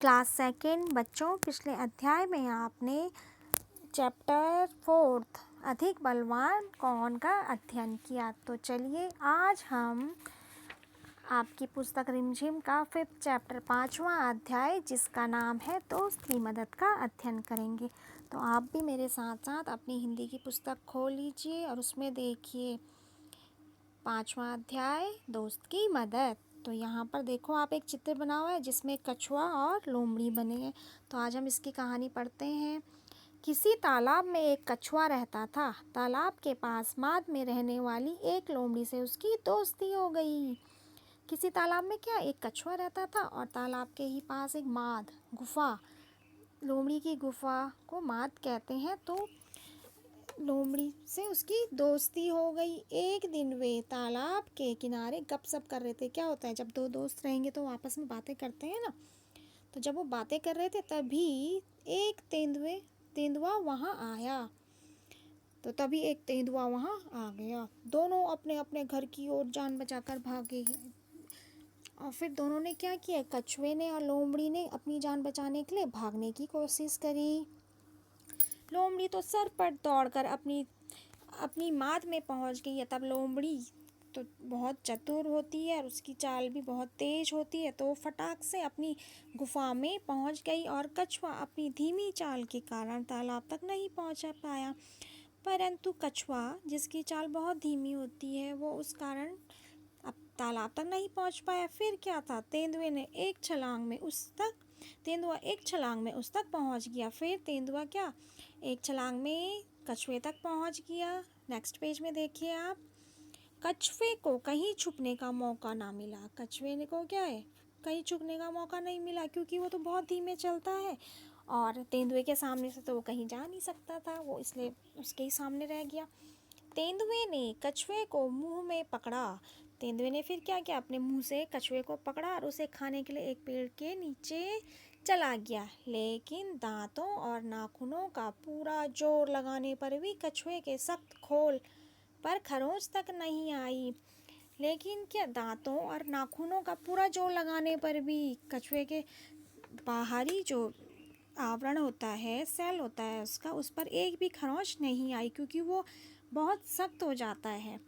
Class second बच्चों, पिछले अध्याय में आपने चैप्टर 4 अधिक बलवान कौन का अध्ययन किया। तो चलिए आज हम आपकी पुस्तक रिमझिम का 5th चैप्टर 5वां अध्याय जिसका नाम है दोस्त की मदद का अध्ययन करेंगे। तो आप भी मेरे साथ साथ अपनी हिंदी की पुस्तक खोल लीजिए और उसमें देखिए 5वां अध्याय दोस्त की मदद। तो यहाँ पर देखो आप एक चित्र बना हुआ है जिसमें कछुआ और लोमड़ी बने हैं। तो आज हम इसकी कहानी पढ़ते हैं। किसी तालाब में एक कछुआ रहता था। तालाब के पास माद में रहने वाली एक लोमड़ी से उसकी दोस्ती हो गई। किसी तालाब में क्या एक कछुआ रहता था और तालाब के ही पास एक माद गुफा, लोमड़ी की गुफा को माद कहते हैं। तो लोमड़ी से उसकी दोस्ती हो गई। एक दिन वे तालाब के किनारे गपशप कर रहे थे। क्या होता है जब दो दोस्त रहेंगे तो आपस में बातें करते हैं ना। तो जब वो बातें कर रहे थे तभी एक तेंदुआ वहाँ आया। तो तभी एक तेंदुआ वहाँ आ गया। दोनों अपने अपने घर की ओर जान बचाकर भागे। और फिर दोनों ने क्या किया, कछुए ने और लोमड़ी ने अपनी जान बचाने के लिए भागने की कोशिश करी। लोमड़ी तो सर पर दौड़कर अपनी माद में पहुंच गई है। तब लोमड़ी तो बहुत चतुर होती है और उसकी चाल भी बहुत तेज होती है। तो फटाक से अपनी गुफा में पहुंच गई और कछुआ अपनी धीमी चाल के कारण तालाब तक नहीं पहुंच पाया। परंतु कछुआ जिसकी चाल बहुत धीमी होती है वो उस कारण अब तालाब तक नहीं पहुंच पाया। फिर क्या था, तेंदुआ एक छलांग में उस तक पहुंच गया। फिर तेंदुआ क्या एक छलांग में कछुए तक पहुंच गया। नेक्स्ट पेज में देखिए आप, कछुए को कहीं छुपने का मौका ना मिला। कछुए को क्या है, कहीं छुपने का मौका नहीं मिला क्योंकि वो तो बहुत धीमे चलता है और तेंदुए के सामने से तो वो कहीं जा नहीं सकता था, वो इसलिए उसके ही सामने रह गया। तेंदुए ने कछुए को मुंह में पकड़ा। तेंदुए ने फिर क्या किया, अपने मुंह से कछुए को पकड़ा और उसे खाने के लिए एक पेड़ के नीचे चला गया। लेकिन दांतों और नाखूनों का पूरा जोर लगाने पर भी कछुए के सख्त खोल पर खरोंच तक नहीं आई। लेकिन क्या, दांतों और नाखूनों का पूरा जोर लगाने पर भी कछुए के बाहरी जो आवरण होता है, सेल होता है उसका, उस पर एक भी खरोंच नहीं आई क्योंकि वो बहुत सख्त हो जाता है।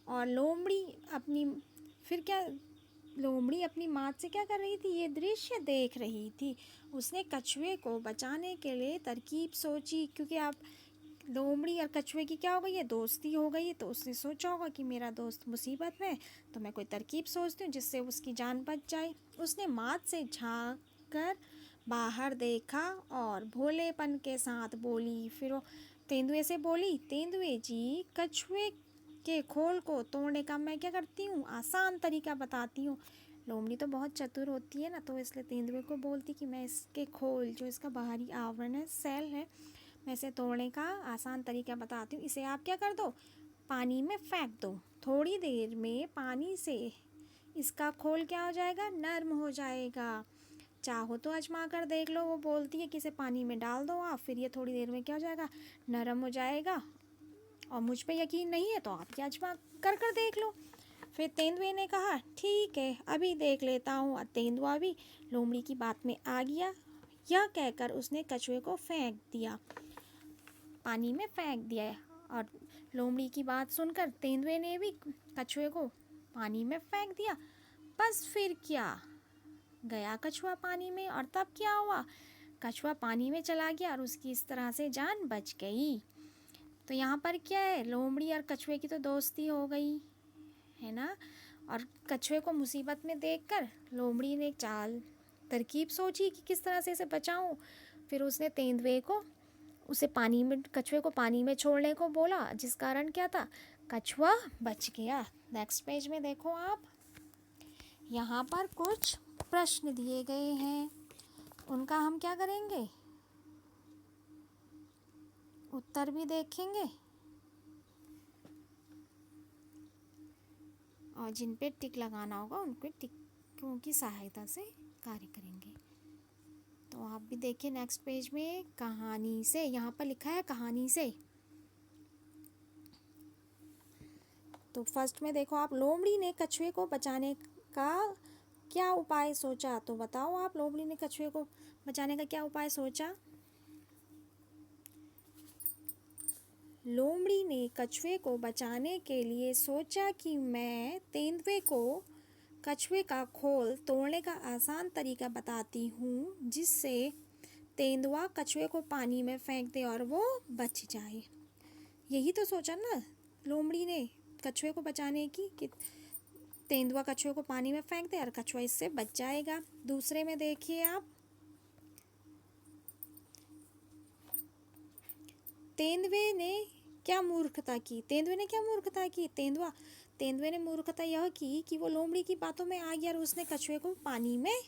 और लोमड़ी अपनी माँ से क्या कर रही थी, ये दृश्य देख रही थी। उसने कछुए को बचाने के लिए तरकीब सोची क्योंकि आप लोमड़ी और कछुए की क्या हो गई है, दोस्ती हो गई है। तो उसने सोचा होगा कि मेरा दोस्त मुसीबत में, तो मैं कोई तरकीब सोचती हूँ जिससे उसकी जान बच जाए। उसने माँ से झाँक कर बाहर देखा और भोलेपन के साथ बोली। फिर वो तेंदुए से बोली, तेंदुए जी, कछुए के खोल को तोड़ने का मैं क्या करती हूँ, आसान तरीका बताती हूँ। लोमड़ी तो बहुत चतुर होती है ना, तो इसलिए तेंदुए को बोलती कि मैं इसके खोल, जो इसका बाहरी आवरण है, सेल है, मैं इसे तोड़ने का आसान तरीका बताती हूँ। इसे आप क्या कर दो, पानी में फेंक दो। थोड़ी देर में पानी से इसका खोल क्या हो जाएगा, नर्म हो जाएगा। चाहो तो आजमा कर देख लो। वो बोलती है कि इसे पानी में डाल दो आप, फिर ये थोड़ी देर में क्या हो जाएगा, नरम हो जाएगा। और मुझ पे यकीन नहीं है तो आप ये आजमा कर देख लो। फिर तेंदुए ने कहा, ठीक है, अभी देख लेता हूँ। और तेंदुआ भी लोमड़ी की बात में आ गया। यह कहकर उसने कछुए को फेंक दिया, पानी में फेंक दिया। और लोमड़ी की बात सुनकर तेंदुए ने भी कछुए को पानी में फेंक दिया। बस फिर क्या, गया कछुआ पानी में और तब क्या हुआ, कछुआ पानी में चला गया और उसकी इस तरह से जान बच गई। तो यहाँ पर क्या है, लोमड़ी और कछुए की तो दोस्ती हो गई है ना। और कछुए को मुसीबत में देखकर लोमड़ी ने एक तरकीब सोची कि किस तरह से इसे बचाऊं। फिर उसने कछुए को पानी में छोड़ने को बोला, जिस कारण क्या था, कछुआ बच गया। नेक्स्ट पेज में देखो आप, यहाँ पर कुछ प्रश्न दिए गए हैं, उनका हम क्या करेंगे, उत्तर भी देखेंगे और जिन पे टिक लगाना होगा उनके टिकों की सहायता से कार्य करेंगे। तो आप भी देखिए नेक्स्ट पेज में, कहानी से, यहाँ पर लिखा है कहानी से। तो फर्स्ट में देखो आप, लोमड़ी ने कछुए को बचाने का क्या उपाय सोचा? तो बताओ आप, लोमड़ी ने कछुए को बचाने का क्या उपाय सोचा? लोमड़ी ने कछुए को बचाने के लिए सोचा कि मैं तेंदुए को कछुए का खोल तोड़ने का आसान तरीका बताती हूँ, जिससे तेंदुआ कछुए को पानी में फेंक दे और वो बच जाए। यही तो सोचा ना लोमड़ी ने कछुए को बचाने की, कि तेंदुआ कछुए को पानी में फेंक दे और कछुआ इससे बच जाएगा। दूसरे में देखिए आप, तेंदुए ने क्या मूर्खता की? तेंदुए ने मूर्खता यह की कि वो लोमड़ी की बातों में आ गया और उसने कछुए को पानी में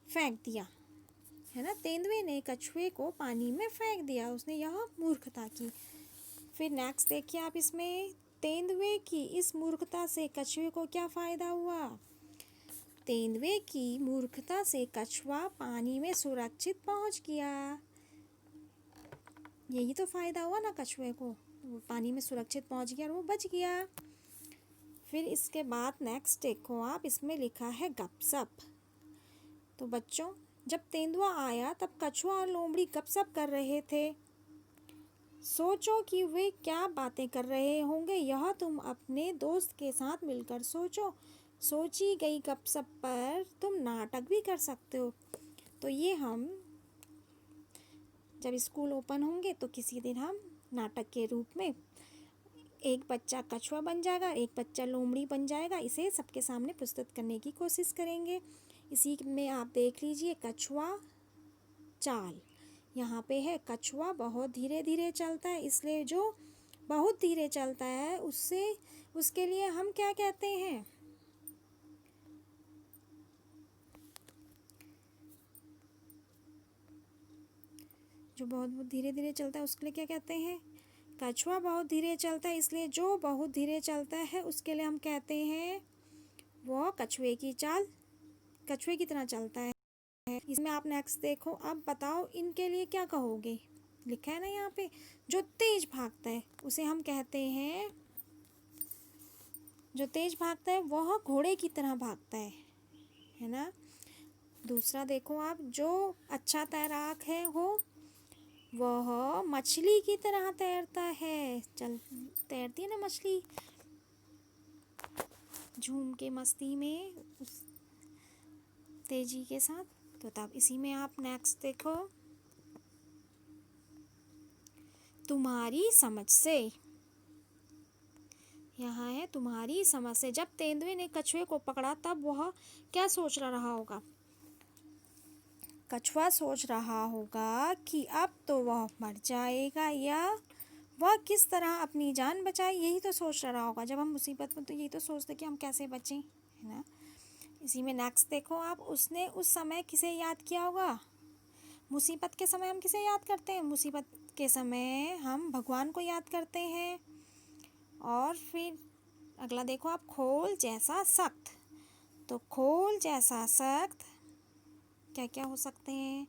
फेंक दिया, है ना। तेंदुए ने कछुए को पानी में फेंक दिया, उसने यह मूर्खता की। फिर नेक्स्ट देखिए आप, इसमें तेंदुए की इस मूर्खता से कछुए को क्या फ़ायदा हुआ? तेंदुए की मूर्खता से कछुआ पानी में सुरक्षित पहुंच गया। यही तो फ़ायदा हुआ ना कछुए को, वो पानी में सुरक्षित पहुंच गया और वो बच गया। फिर इसके बाद नेक्स्ट देखो आप, इसमें लिखा है गपशप। तो बच्चों, जब तेंदुआ आया तब कछुआ और लोमड़ी गपशप कर रहे थे। सोचो कि वे क्या बातें कर रहे होंगे, यह तुम अपने दोस्त के साथ मिलकर सोचो। सोची गई गपशप पर तुम नाटक भी कर सकते हो। तो ये हम जब स्कूल ओपन होंगे तो किसी दिन हम नाटक के रूप में एक बच्चा कछुआ बन जाएगा, एक बच्चा लोमड़ी बन जाएगा, इसे सबके सामने प्रस्तुत करने की कोशिश करेंगे। इसी में आप देख लीजिए कछुआ चाल, यहाँ पे है कछुआ बहुत धीरे धीरे चलता है, इसलिए जो बहुत धीरे चलता है उसके लिए हम क्या कहते हैं? जो बहुत धीरे धीरे चलता है उसके लिए क्या कहते हैं? कछुआ बहुत धीरे चलता है, इसलिए जो बहुत धीरे चलता है उसके लिए हम कहते हैं वो कछुए की चाल, कछुए की तरह चलता है। इसमें आप नेक्स्ट देखो, अब बताओ इनके लिए क्या कहोगे? लिखा है ना यहाँ पे, जो तेज भागता है उसे हम कहते हैं, जो तेज भागता है वह घोड़े की तरह भागता है ना। दूसरा देखो आप, जो अच्छा तैराक है वह मछली की तरह तैरता है। तैरती है ना मछली झूम के मस्ती में उस तेजी के साथ। तो तब इसी में आप नेक्स्ट देखो, तुम्हारी समझ से, यहाँ है तुम्हारी समझ से। जब तेंदुए ने कछुए को पकड़ा तब वह क्या सोच रहा होगा? कछुआ सोच रहा होगा कि अब तो वह मर जाएगा, या वह किस तरह अपनी जान बचाए, यही तो सोच रहा होगा। जब हम मुसीबत में तो यही तो सोचते कि हम कैसे बचें, है ना। इसी में नेक्स्ट देखो आप, उसने उस समय किसे याद किया होगा? मुसीबत के समय हम किसे याद करते हैं? मुसीबत के समय हम भगवान को याद करते हैं। और फिर अगला देखो आप, खोल जैसा सख्त। तो खोल जैसा सख्त क्या क्या हो सकते हैं?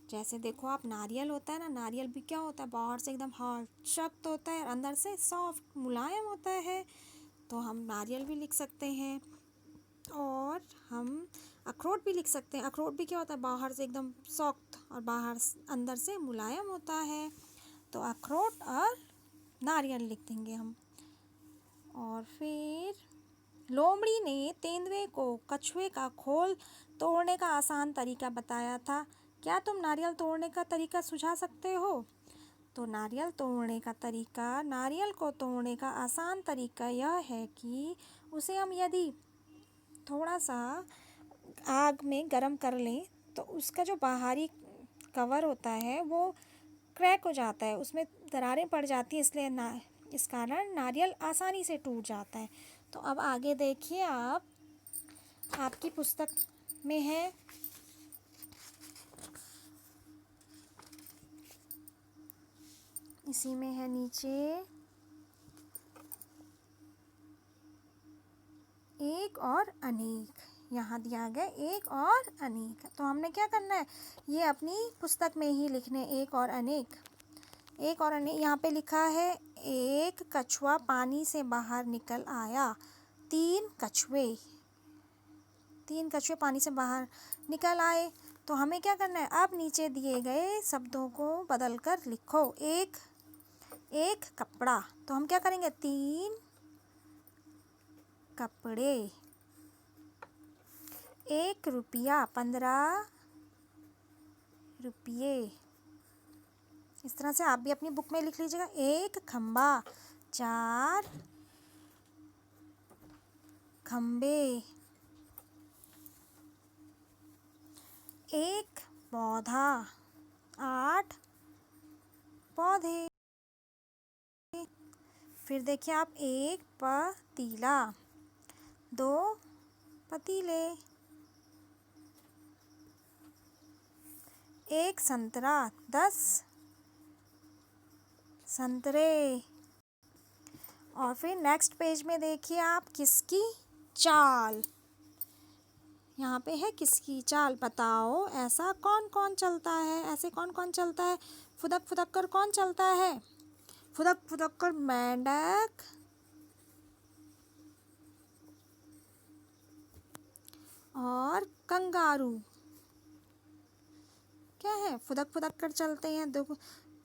जैसे देखो आप, नारियल होता है ना, नारियल भी क्या होता है, बाहर से एकदम हार्ड सख्त होता है, अंदर से सॉफ्ट मुलायम होता है, तो हम नारियल भी लिख सकते हैं। और हम अखरोट भी लिख सकते हैं। अखरोट भी क्या होता है, बाहर से एकदम सॉफ्ट और अंदर से मुलायम होता है, तो अखरोट और नारियल लिख देंगे हम। और फिर लोमड़ी ने तेंदुए को कछुए का खोल तोड़ने का आसान तरीका बताया था। क्या तुम नारियल तोड़ने का तरीका सुझा सकते हो? तो नारियल को तोड़ने का आसान तरीका यह है कि उसे हम यदि थोड़ा सा आग में गरम कर लें तो उसका जो बाहरी कवर होता है वो क्रैक हो जाता है, उसमें दरारें पड़ जाती हैं, इसलिए इस कारण नारियल आसानी से टूट जाता है। तो अब आगे देखिए आप, आपकी पुस्तक में है इसी में है नीचे, एक और अनेक, यहाँ दिया गया एक और अनेक। तो हमने क्या करना है, ये अपनी पुस्तक में ही लिखने एक और अनेक। एक और अनेक यहाँ पे लिखा है, एक कछुआ पानी से बाहर निकल आया, तीन 3 कछुए पानी से बाहर निकल आए। तो हमें क्या करना है, अब नीचे दिए गए शब्दों को बदल कर लिखो। एक कपड़ा, तो हम क्या करेंगे, 3 कपड़े। 1 रुपया, 15 रुपये। इस तरह से आप भी अपनी बुक में लिख लीजिएगा। 1 खंबा, 4 खंबे। 1 पौधा, 8 पौधे। फिर देखिए आप, 1 पतीला, 2 पतीले। 1 संतरा, 10 संतरे। और फिर नेक्स्ट पेज में देखिए आप, किसकी चाल। यहाँ पे है किसकी चाल, बताओ ऐसा कौन कौन चलता है, ऐसे कौन कौन चलता है। फुदक फुदक कर कौन चलता है, फुदक फुदक कर मेंढक और कंगारू क्या है, फुदक फुदक कर चलते हैं। देखो,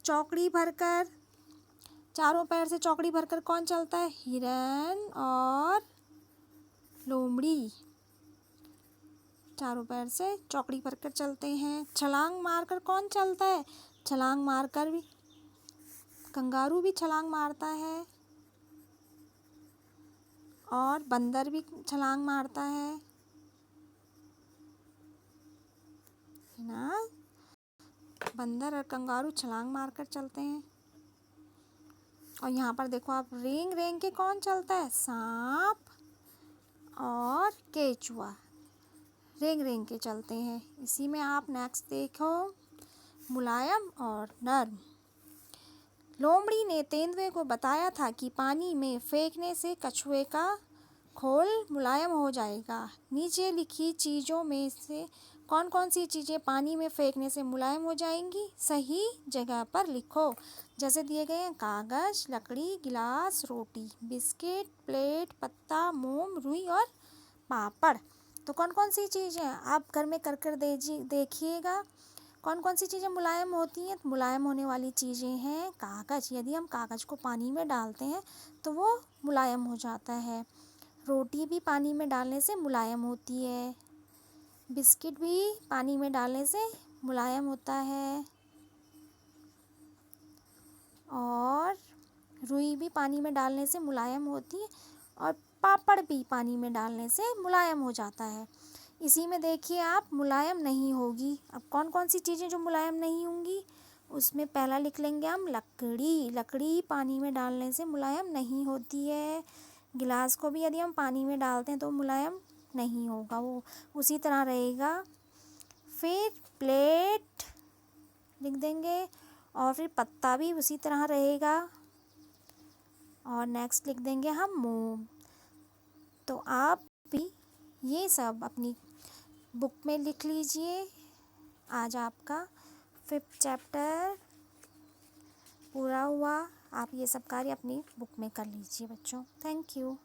चौकड़ी भरकर, चारों पैर से चौकड़ी भरकर कौन चलता है, हिरन और लोमड़ी। चारों पैर से चौकड़ी भरकर चलते हैं। छलांग मारकर कौन चलता है, छलांग मारकर भी कंगारू भी छलांग मारता है और बंदर भी छलांग मारता है ना। बंदर और कंगारू छलांग मारकर चलते हैं। और यहाँ पर देखो आप, रेंग रेंग के कौन चलता है, सांप और केचुआ रेंग रेंग के चलते हैं। इसी में आप नेक्स्ट देखो, मुलायम और नर्म। लोमड़ी ने तेंदुए को बताया था कि पानी में फेंकने से कछुए का खोल मुलायम हो जाएगा। नीचे लिखी चीज़ों में से कौन कौन सी चीज़ें पानी में फेंकने से मुलायम हो जाएंगी, सही जगह पर लिखो। जैसे दिए गए हैं, कागज़, लकड़ी, गिलास, रोटी, बिस्किट, प्लेट, पत्ता, मोम, रुई और पापड़। तो कौन कौन सी चीज़ें आप घर में कर देखिएगा, कौन कौन सी चीज़ें मुलायम होती हैं। मुलायम होने वाली चीज़ें हैं कागज़, यदि हम कागज़ को पानी में डालते हैं तो वो मुलायम हो जाता है। रोटी भी पानी में डालने से मुलायम होती है। बिस्किट भी पानी में डालने से मुलायम होता है। और रुई भी पानी में डालने से मुलायम होती है। और पापड़ भी पानी में डालने से मुलायम हो जाता है। इसी में देखिए आप, मुलायम नहीं होगी। अब कौन कौन सी चीज़ें जो मुलायम नहीं होंगी, उसमें पहला लिख लेंगे हम, लकड़ी। लकड़ी पानी में डालने से मुलायम नहीं होती है। गिलास को भी यदि हम पानी में डालते हैं तो मुलायम नहीं होगा, वो उसी तरह रहेगा। फिर प्लेट लिख देंगे और फिर पत्ता भी उसी तरह रहेगा। और नेक्स्ट लिख देंगे हम मोम। तो आप भी ये सब अपनी बुक में लिख लीजिए। आज आपका 5th चैप्टर पूरा हुआ। आप ये सब कार्य अपनी बुक में कर लीजिए बच्चों। Thank you.